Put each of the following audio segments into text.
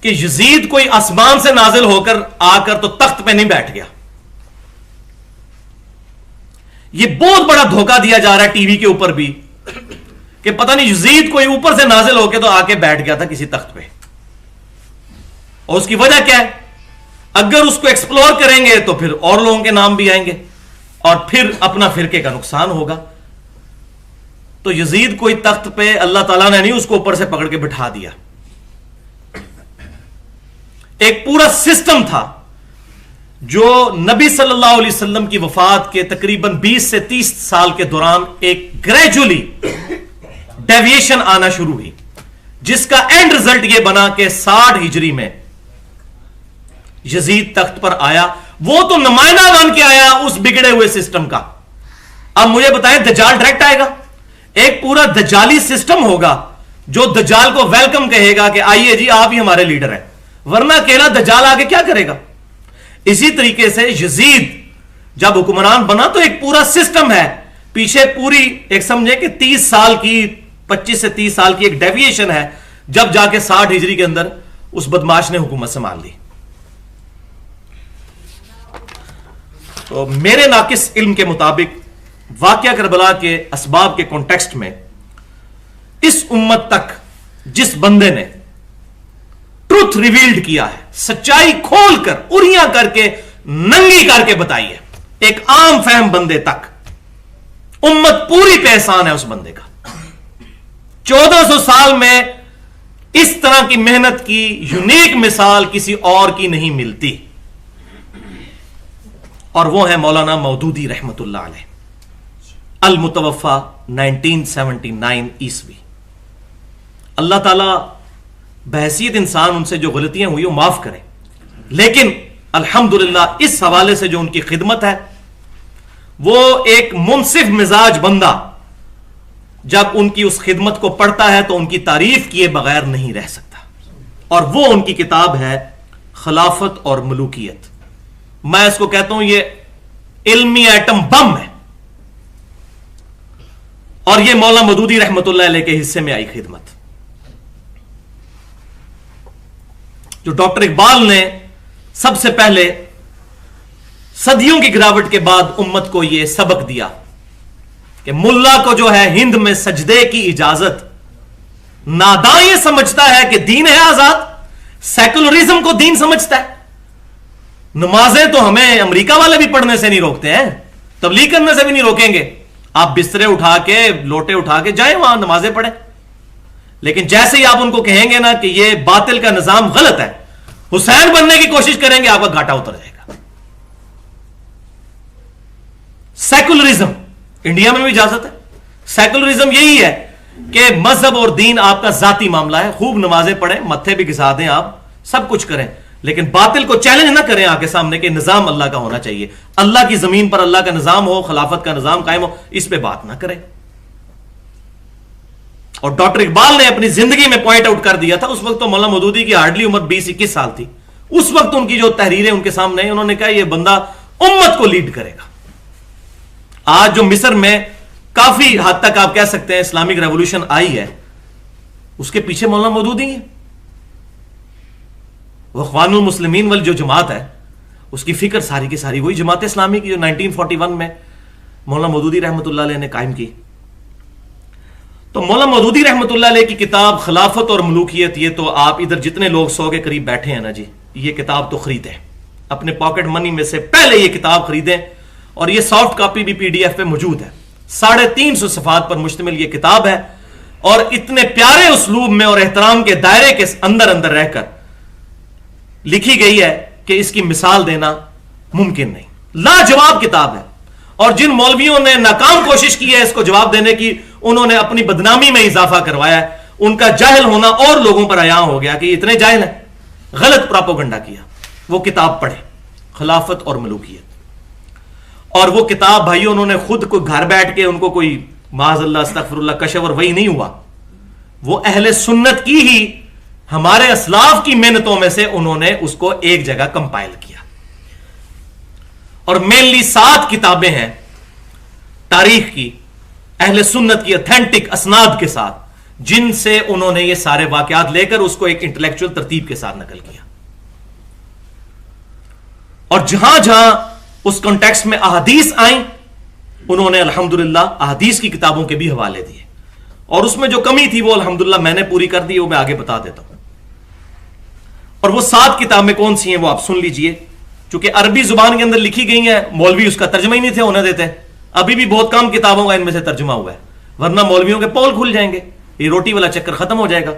کہ یزید کوئی آسمان سے نازل ہو کر آ کر تو تخت پہ نہیں بیٹھ گیا. یہ بہت بڑا دھوکہ دیا جا رہا ہے ٹی وی کے اوپر بھی کہ پتہ نہیں یزید کوئی اوپر سے نازل ہو کے تو آ کے بیٹھ گیا تھا کسی تخت پہ. اور اس کی وجہ کیا ہے؟ اگر اس کو ایکسپلور کریں گے تو پھر اور لوگوں کے نام بھی آئیں گے اور پھر اپنا فرقے کا نقصان ہوگا. تو یزید کوئی تخت پہ اللہ تعالیٰ نے نہیں اس کو اوپر سے پکڑ کے بٹھا دیا. ایک پورا سسٹم تھا جو نبی صلی اللہ علیہ وسلم کی وفات کے تقریباً 20 سے 30 سال کے دوران ایک گریجولی ڈیویشن آنا شروع ہوئی، جس کا اینڈ رزلٹ یہ بنا کہ 60 ہجری میں یزید تخت پر آیا. وہ تو نمائندہ بن کے آیا اس بگڑے ہوئے سسٹم کا. اب مجھے بتائیں دجال ڈائریکٹ آئے گا؟ ایک پورا دجالی سسٹم ہوگا جو دجال کو ویلکم کہے گا کہ آئیے جی آپ ہی ہمارے لیڈر ہیں، ورنہ اکیلا دجال آگے کیا کرے گا. اسی طریقے سے یزید جب حکمران بنا تو ایک پورا سسٹم ہے پیچھے، پوری ایک سمجھے کہ 30 سال کی 25 سے 30 سال کی ایک ڈیویشن ہے، جب جا کے 60 ہجری کے اندر اس بدماش نے حکومت سنبھال لی. تو میرے ناقص علم کے مطابق واقعہ کربلا کے اسباب کے کانٹیکسٹ میں اس امت تک جس بندے نے ٹروتھ ریویلڈ کیا ہے، سچائی کھول کر اریاں کر کے ننگی کر کے بتائی ہے، ایک عام فہم بندے تک، امت پوری پہ احسان ہے اس بندے کا. 1400 سال میں اس طرح کی محنت کی یونیک مثال کسی اور کی نہیں ملتی، اور وہ ہے مولانا مودودی رحمت اللہ علیہ، المتوفا 1979 عیسوی. اللہ تعالیٰ بحیثیت انسان ان سے جو غلطیاں ہوئی وہ معاف کرے، لیکن الحمدللہ اس حوالے سے جو ان کی خدمت ہے، وہ ایک منصف مزاج بندہ جب ان کی اس خدمت کو پڑھتا ہے تو ان کی تعریف کیے بغیر نہیں رہ سکتا. اور وہ ان کی کتاب ہے خلافت اور ملوکیت. میں اس کو کہتا ہوں یہ علمی ایٹم بم ہے، اور یہ مولانا مودودی رحمت اللہ علیہ کے حصے میں آئی خدمت. جو ڈاکٹر اقبال نے سب سے پہلے صدیوں کی گراوٹ کے بعد امت کو یہ سبق دیا کہ ملا کو جو ہے ہند میں سجدے کی اجازت، ناداں یہ سمجھتا ہے کہ دین ہے آزاد، سیکولرزم کو دین سمجھتا ہے. نمازیں تو ہمیں امریکہ والے بھی پڑھنے سے نہیں روکتے ہیں، تبلیغ کرنے سے بھی نہیں روکیں گے. آپ بسترے اٹھا کے لوٹے اٹھا کے جائیں وہاں نمازیں پڑھیں. لیکن جیسے ہی آپ ان کو کہیں گے نا کہ یہ باطل کا نظام غلط ہے، حسین بننے کی کوشش کریں گے، آپ کا گھاٹا اتر جائے گا. سیکولرزم انڈیا میں بھی اجازت ہے. سیکولرزم یہی ہے کہ مذہب اور دین آپ کا ذاتی معاملہ ہے، خوب نمازیں پڑھیں، متھے بھی گھسا دیں، آپ سب کچھ کریں، لیکن باطل کو چیلنج نہ کریں آگے سامنے کہ نظام اللہ کا ہونا چاہیے. اللہ کی زمین پر اللہ کا نظام ہو، خلافت کا نظام قائم ہو، اس پہ بات نہ کریں. اور ڈاکٹر اقبال نے اپنی زندگی میں پوائنٹ آؤٹ کر دیا تھا، اس وقت تو مولانا مودودی کی ہارڈلی عمر 20-21 سال تھی. اس وقت ان کی جو تحریریں ان کے سامنے ہیں، انہوں نے کہا یہ بندہ امت کو لیڈ کرے گا. آج جو مصر میں کافی حد تک آپ کہہ سکتے ہیں اسلامک ریولوشن آئی ہے، اس کے پیچھے مولانا مودودی ہیں. وہ اخوان المسلمین والی جو جماعت ہے، اس کی فکر ساری کی ساری وہی جماعت اسلامی کی جو 1941 میں مولانا مودودی رحمت اللہ علیہ نے قائم کی. تو مولانا مودودی رحمت اللہ علیہ کی کتاب خلافت اور ملوکیت، یہ تو آپ ادھر جتنے لوگ 100 کے قریب بیٹھے ہیں نا جی، یہ کتاب تو خریدیں، اپنے پاکٹ منی میں سے پہلے یہ کتاب خریدیں. اور یہ سافٹ کاپی بھی PDF پہ موجود ہے. 350 صفحات پر مشتمل یہ کتاب ہے، اور اتنے پیارے اسلوب میں اور احترام کے دائرے کے اندر رہ کر لکھی گئی ہے کہ اس کی مثال دینا ممکن نہیں. لاجواب کتاب ہے، اور جن مولویوں نے ناکام کوشش کی ہے اس کو جواب دینے کی، انہوں نے اپنی بدنامی میں اضافہ کروایا ہے. ان کا جاہل ہونا اور لوگوں پر عیاں ہو گیا کہ یہ اتنے جاہل ہیں، غلط پراپوگنڈا کیا. وہ کتاب پڑھیں، خلافت اور ملوکیت. اور وہ کتاب بھائیو انہوں نے خود کو گھر بیٹھ کے، ان کو کوئی معاذ اللہ استغفر اللہ کشف اور وہی نہیں ہوا، وہ اہل سنت کی ہی ہمارے اسلاف کی محنتوں میں سے انہوں نے اس کو ایک جگہ کمپائل کیا. اور مینلی 7 کتابیں ہیں تاریخ کی، اہل سنت کی اتھینٹک اسناد کے ساتھ، جن سے انہوں نے یہ سارے واقعات لے کر اس کو ایک انٹلیکچوئل ترتیب کے ساتھ نقل کیا. اور جہاں جہاں اس کانٹیکسٹ میں احادیث آئیں انہوں نے الحمدللہ احادیث کی کتابوں کے بھی حوالے دیے, اور اس میں جو کمی تھی وہ الحمدللہ میں نے پوری کر دی, وہ میں آگے بتا دیتا ہوں. اور وہ 7 کتابیں کون سی ہیں وہ آپ سن لیجئے, چونکہ عربی زبان کے اندر لکھی گئی ہیں, مولوی اس کا ترجمہ ہی نہیں تھے ہونے دیتے. ابھی بھی بہت کم کتابوں کا ان میں سے ترجمہ ہوا ہے, ورنہ مولویوں کے پول کھل جائیں گے, یہ روٹی والا چکر ختم ہو جائے گا.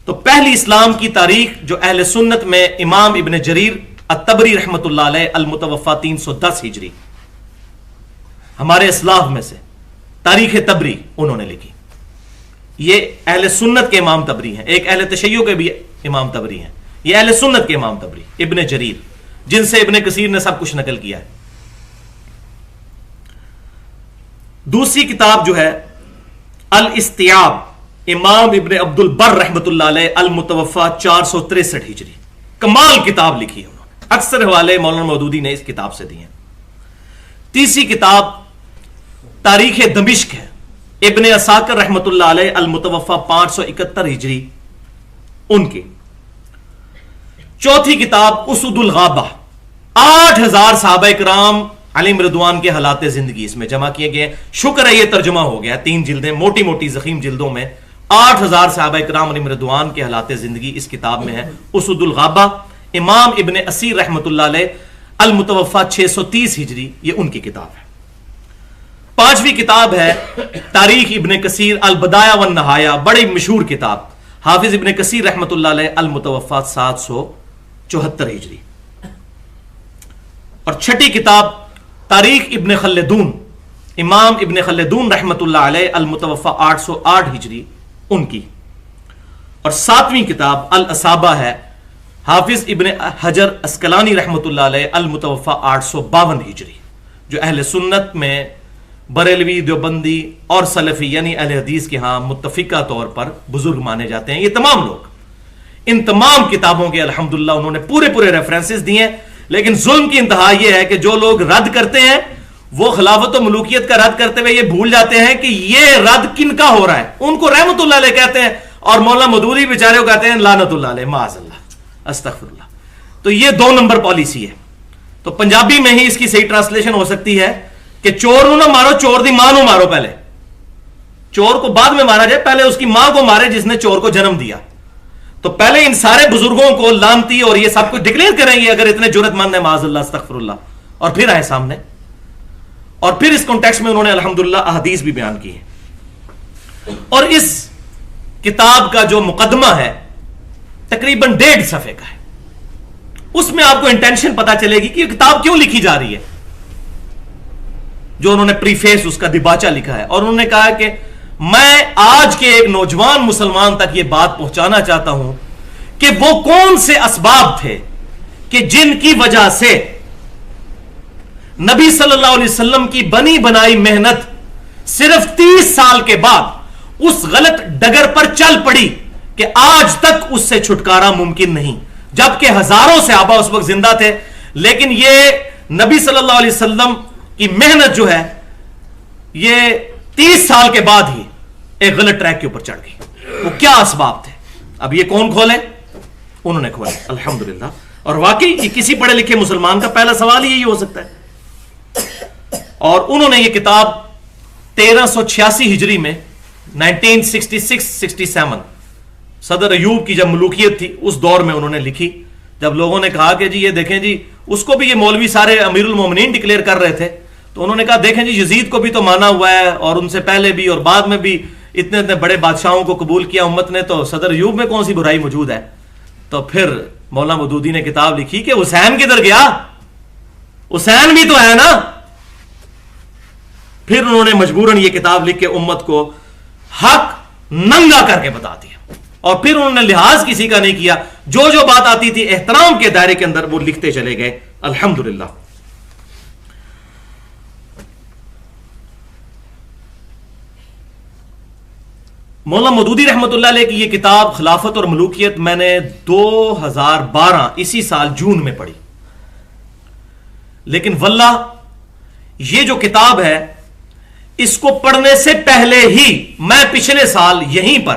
تو پہلی اسلام کی تاریخ جو اہل سنت میں امام ابن جریر الطبری رحمۃ اللہ علیہ المتوفا 310 ہجری, ہمارے اسلاف میں سے تاریخ تبری انہوں نے لکھی. یہ اہل سنت کے امام تبری ہیں, ایک اہل تشیع کے بھی امام تبری ہیں, یہ اہل سنت کے امام تبری ابن جریر, جن سے ابن کثیر نے سب کچھ نقل کیا ہے. دوسری کتاب جو ہے الاستیاب امام ابن عبد البر رحمۃ اللہ علیہ المتوفا 463 ہجری, کمال کتاب لکھی ہے انہوں نے, اکثر حوالے مولانا مودودی نے اس کتاب سے دیے ہیں. تیسری کتاب تاریخ دمشق ہے, ابن عساکر رحمۃ اللہ علیہ المتوفا 571 ہجری ان کی. چوتھی کتاب اسد الغابہ, 8000 صحابہ کرام علیہم رضوان کے حالات زندگی اس میں جمع کیے گئے. شکر ہے یہ ترجمہ ہو گیا, 3 جلدیں موٹی موٹی زخیم جلدوں میں 8000 صحابہ کرام علیہم رضوان کے حالات زندگی اس کتاب میں ہے. اسد الغابہ امام ابن اسیر رحمۃ اللہ علیہ المتوفا 630 ہجری, یہ ان کی کتاب ہے. پانچویں کتاب ہے تاریخ ابن کثیر البدایہ والنہایہ, بڑی مشہور کتاب, حافظ ابن کثیر رحمۃ اللہ علیہ المتوفا 774 ہجری. اور چھٹی کتاب تاریخ ابن خلدون امام ابن خلدون رحمۃ اللہ علیہ المتوفا 808 ہجری ان کی. اور ساتویں کتاب الاصابہ ہے حافظ ابن حجر اسقلانی رحمۃ اللہ علیہ المتوفا 852 ہجری, جو اہل سنت میں بریلوی, دیوبندی اور سلفی یعنی اہل حدیث کے ہاں متفقہ طور پر بزرگ مانے جاتے ہیں. یہ تمام لوگ ان تمام کتابوں کے الحمدللہ انہوں نے پورے ریفرنسز دیے ہیں. لیکن ظلم کی انتہا یہ ہے کہ جو لوگ رد کرتے ہیں وہ خلافت و ملوکیت کا رد کرتے ہوئے یہ بھول جاتے ہیں کہ یہ رد کن کا ہو رہا ہے. ان کو رحمت اللہ علیہ کہتے ہیں اور مولا مودودی بیچارے کو کہتے ہیں لعنت اللہ علیہ, معاذ اللہ, استغفر اللہ. تو یہ 2 نمبر پالیسی ہے. تو پنجابی میں ہی اس کی صحیح ٹرانسلیشن ہو سکتی ہے کہ چور نو نہ مارو, چور دی ماں نو مارو. پہلے چور کو بعد میں مارا جائے, پہلے اس کی ماں کو مارے جس نے چور کو جنم دیا. تو پہلے ان سارے بزرگوں کو لانتی اور یہ سب کچھ ڈکلیئر کریں گے اگر اتنے جرت مند ہیں, معاذ اللہ, استغفر اللہ, اور پھر آئے سامنے. اور پھر اس کانٹیکسٹ میں انہوں نے الحمدللہ احادیث بھی بیان کی ہے. اور اس کتاب کا جو مقدمہ ہے تقریباً 1.5 صفحے کا ہے. اس میں آپ کو انٹینشن پتا چلے گی کہ یہ کتاب کیوں لکھی جا رہی ہے. جو انہوں نے پریفیس اس کا دباچہ لکھا ہے, اور انہوں نے کہا کہ میں آج کے ایک نوجوان مسلمان تک یہ بات پہنچانا چاہتا ہوں کہ وہ کون سے اسباب تھے کہ جن کی وجہ سے نبی صلی اللہ علیہ وسلم کی بنی بنائی محنت صرف 30 سال کے بعد اس غلط ڈگر پر چل پڑی کہ آج تک اس سے چھٹکارا ممکن نہیں, جبکہ ہزاروں صحابہ اس وقت زندہ تھے. لیکن یہ نبی صلی اللہ علیہ وسلم کی محنت جو ہے یہ 30 سال کے بعد ہی ایک غلط ٹریک کے اوپر چڑھ گئی. وہ کیا اسباب تھے؟ اب یہ کون کھولے؟ انہوں نے کھولے الحمدللہ. اور واقعی یہ کسی پڑھے لکھے مسلمان کا پہلا سوال یہی ہو سکتا ہے. اور انہوں نے یہ کتاب 1386 ہجری میں 1966-67 صدر ایوب کی جب ملوکیت تھی اس دور میں انہوں نے لکھی. جب لوگوں نے کہا کہ جی یہ دیکھیں جی, اس کو بھی یہ مولوی سارے امیر المومنین ڈکلیئر کر رہے تھے, تو انہوں نے کہا دیکھیں جی یزید کو بھی تو مانا ہوا ہے اور ان سے پہلے بھی اور بعد میں بھی اتنے بڑے بادشاہوں کو قبول کیا امت نے, تو صدر ایوب میں کون سی برائی موجود ہے. تو پھر مولانا مودودی نے کتاب لکھی کہ حسین کدھر گیا, حسین بھی تو ہے نا. پھر انہوں نے مجبوراً یہ کتاب لکھ کے امت کو حق ننگا کر کے بتا دیا, اور پھر انہوں نے لحاظ کسی کا نہیں کیا, جو جو بات آتی تھی احترام کے دائرے کے اندر وہ لکھتے چلے گئے الحمدللہ. مولانا مودودی رحمت اللہ علیہ کی یہ کتاب خلافت اور ملوکیت میں نے 2012 اسی سال جون میں پڑھی. لیکن واللہ یہ جو کتاب ہے اس کو پڑھنے سے پہلے ہی میں پچھلے سال یہیں پر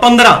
15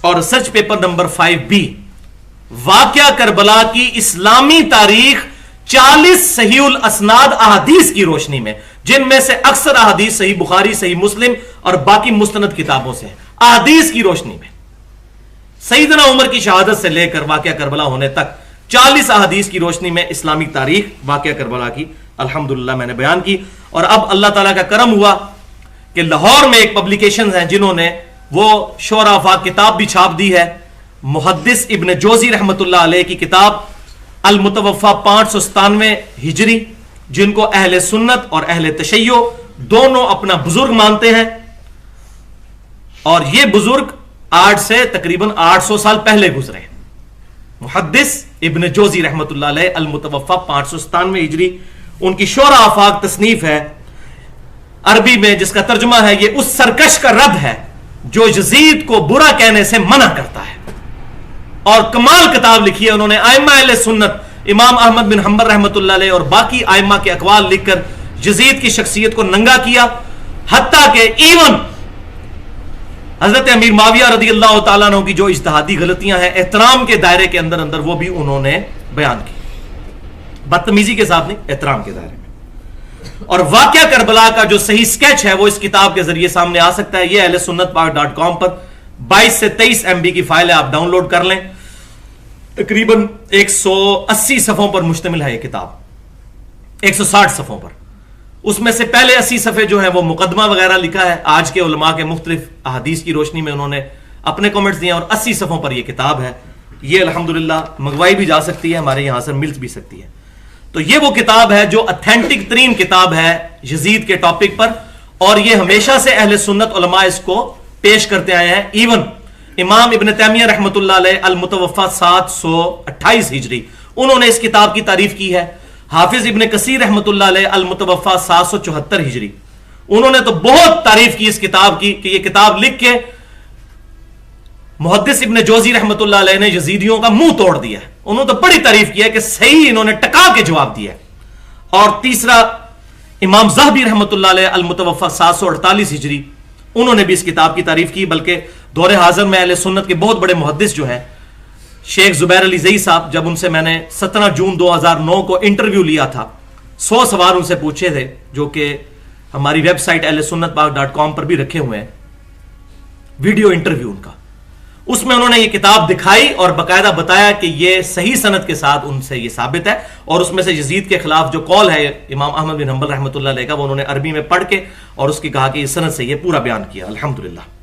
اور ریسرچ پیپر نمبر 5B، واقعہ کربلا کی اسلامی تاریخ 40 صحیح الاسناد احادیث کی روشنی میں، جن میں سے اکثر احادیث صحیح بخاری، صحیح مسلم اور باقی مستند کتابوں سے ہیں، احادیث کی روشنی میں سیدنا عمر کی شہادت سے لے کر واقعہ کربلا ہونے تک 40 احادیث کی روشنی میں اسلامی تاریخ واقعہ کربلا کی الحمدللہ میں نے بیان کی۔ اور اب اللہ تعالیٰ کا کرم ہوا کہ لاہور میں ایک پبلیکیشنز ہیں جنہوں نے وہ شعراء آفاق کتاب بھی چھاپ دی ہے، محدث ابن جوزی رحمت اللہ علیہ کی کتاب المتوفا 597 ہجری، جن کو اہل سنت اور اہل تشیع دونوں اپنا بزرگ مانتے ہیں، اور یہ بزرگ آج سے تقریباً 800 سال پہلے گزرے۔ محدث ابن جوزی رحمت اللہ علیہ المتوفا 597 ہجری، ان کی شعراء آفاق تصنیف ہے عربی میں، جس کا ترجمہ ہے یہ اس سرکش کا رد ہے جو یزید کو برا کہنے سے منع کرتا ہے۔ اور کمال کتاب لکھی ہے انہوں نے ائمہ اہل سنت امام احمد بن حنبل رحمت اللہ علیہ اور باقی ائمہ کے اقوال لکھ کر یزید کی شخصیت کو ننگا کیا، حتیٰ کہ ایون حضرت امیر معاویہ رضی اللہ تعالیٰ عنہ کی جو اجتہادی غلطیاں ہیں احترام کے دائرے کے اندر وہ بھی انہوں نے بیان کی، بدتمیزی کے ساتھ نہیں، احترام کے دائرے میں۔ اور واقعہ کربلا کا جو صحیح سکیچ ہے وہ اس کتاب کے ذریعے سامنے آ سکتا ہے، یہ اہل سنت پاک.com پر 22 سے 23 MB کی فائل ہے، آپ ڈاؤن لوڈ کر لیں۔ تقریباً 180 صفحوں پر مشتمل ہے یہ کتاب، 160 صفحوں پر۔ اس میں سے پہلے 80 صفحے جو ہیں وہ مقدمہ وغیرہ لکھا ہے، آج کے علماء کے مختلف احادیث کی روشنی میں انہوں نے اپنے کمنٹس دیے، اور 80 صفحوں پر یہ کتاب ہے۔ یہ الحمدللہ منگوائی بھی جا سکتی ہے، ہمارے یہاں سے مل بھی سکتی ہے۔ تو یہ وہ کتاب ہے جو اتھینٹک ترین کتاب ہے یزید کے ٹاپک پر، اور یہ ہمیشہ سے اہل سنت علماء اس کو پیش کرتے آئے ہیں۔ ایون امام ابن تیمیہ رحمت اللہ علیہ المتوفا 728 ہجری، انہوں نے اس کتاب کی تعریف کی ہے۔ حافظ ابن کثیر رحمت اللہ علیہ المتوفا 774 ہجری، انہوں نے تو بہت تعریف کی اس کتاب کی کہ یہ کتاب لکھ کے محدث ابن جوزی رحمت اللہ علیہ نے یزیدیوں کا منہ توڑ دیا ہے، انہوں نے تو بڑی تعریف کی ہے کہ صحیح انہوں نے ٹکا کے جواب دیا ہے۔ اور تیسرا امام ذہبی رحمت اللہ علیہ المتوفا 748 ہجری، انہوں نے بھی اس کتاب کی تعریف کی، بلکہ دور حاضر میں اہل سنت کے بہت بڑے محدث جو ہیں شیخ زبیر علی زئی صاحب، جب ان سے میں نے 17 جون 2009 کو انٹرویو لیا تھا، 100 سوال ان سے پوچھے تھے جو کہ ہماری ویب سائٹ اہل سنت پاک.com پر بھی رکھے ہوئے ہیں، ویڈیو انٹرویو ان کا، اس میں انہوں نے یہ کتاب دکھائی اور باقاعدہ بتایا کہ یہ صحیح سند کے ساتھ ان سے یہ ثابت ہے، اور اس میں سے یزید کے خلاف جو قول ہے امام احمد بن حنبل رحمۃ اللہ علیہ کا، وہ انہوں نے عربی میں پڑھ کے اور اس کی کہا کہ یہ سند سے یہ پورا بیان کیا الحمدللہ۔